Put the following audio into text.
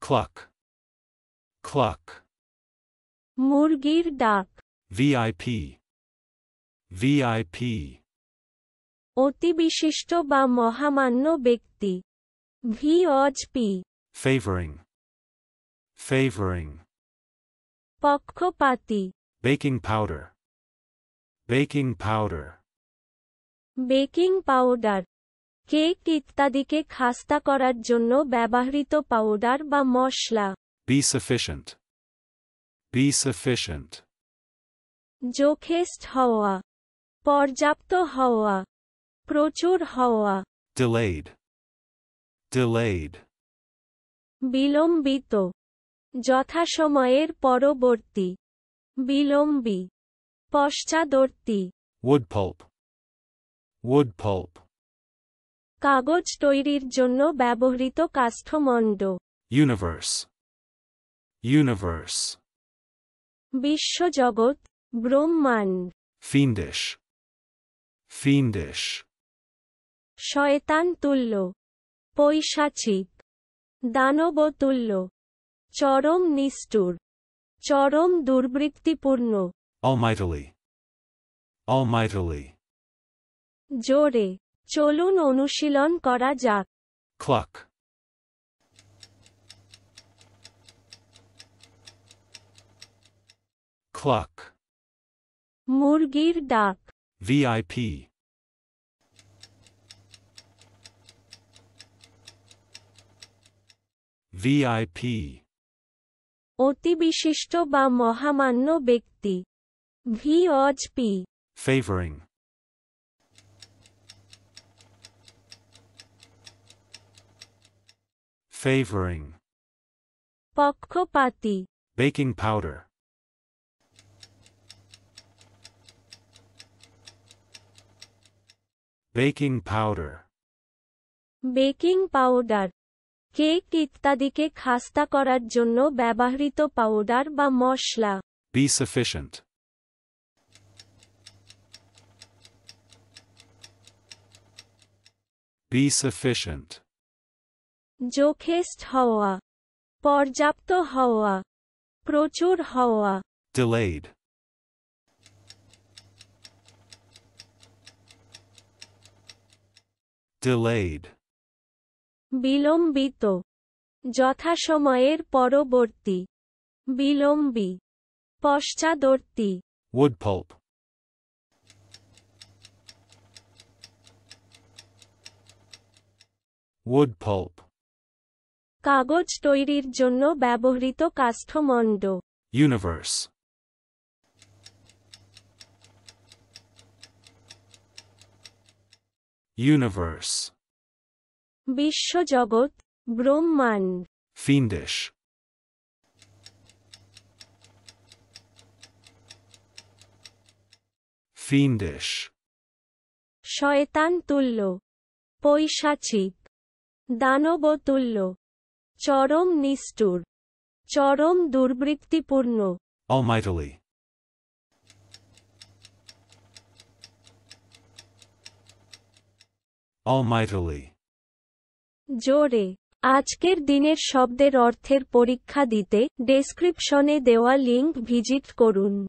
cluck, cluck. মুরগির ডাক, VIP, VIP. অতিবিশিষ্ট বা মহামান্য ব্যক্তি, ভিওজপি, Favoring, favoring. পক্ষপাতী, Baking powder, baking powder. Baking powder, cake ইত্যাদিকে খাস্তা করার জন্য ব্যবহৃত পাউডার বা মশলা। Be sufficient, be sufficient. যথেষ্ট হওয়া, পর্যাপ্ত হওয়া, প্রচুর হওয়া। Delayed, delayed. বিলম্বিত, যথাসময়ের পরবর্তী, বিলম্বী, পশ্চাদবর্তী। Wood pulp, wood pulp. কাগজ তৈরির জন্য ব্যবহৃত কাষ্ঠমণ্ড। Universe, universe. বিশ্বজগৎ, ব্রহ্মাণ্ড। Fiendish, fiendish. শয়তান তুল্য, পৈশাচিক, দানবতুল্য, চরম নিষ্ঠুর, চরম দুর্বৃত্তিপূর্ণ। Almightily, almightily. জোরে, চলুন অনুশীলন করা যাক। Cluck, cluck. মুরগির ডাক, VIP, VIP. অতিবিশিষ্ট বা মহামান্য ব্যক্তি, ভিওজপি, Favoring, favoring. পক্ষপাতী, Baking powder, baking powder. Baking powder, cake ইত্যাদিকে খাস্তা করার জন্য ব্যবহৃত পাউডার বা মশলা। Be sufficient, be sufficient. যথেষ্ট হওয়া, পর্যাপ্ত হওয়া, প্রচুর হওয়া। Delayed, delayed. বিলম্বিত, যথাসময়ের পরবর্তী, বিলম্বী, পশ্চাদবর্তী। Wood pulp, wood pulp. কাগজ তৈরির জন্য ব্যবহৃত কাষ্ঠমণ্ড। Universe, universe. বিশ্বজগৎ, ব্রহ্মাণ্ড। Fiendish, fiendish. শয়তান তুল্য, পৈশাচিক, দানবতুল্য, চরম নিষ্ঠুর, চরম দুর্বৃত্তিপূর্ণ। Almightily, almightily. জোরে, আজকের দিনের শব্দের অর্থের পরীক্ষা দিতে ডেসক্রিপশনে দেওয়া লিংক ভিজিট করুন।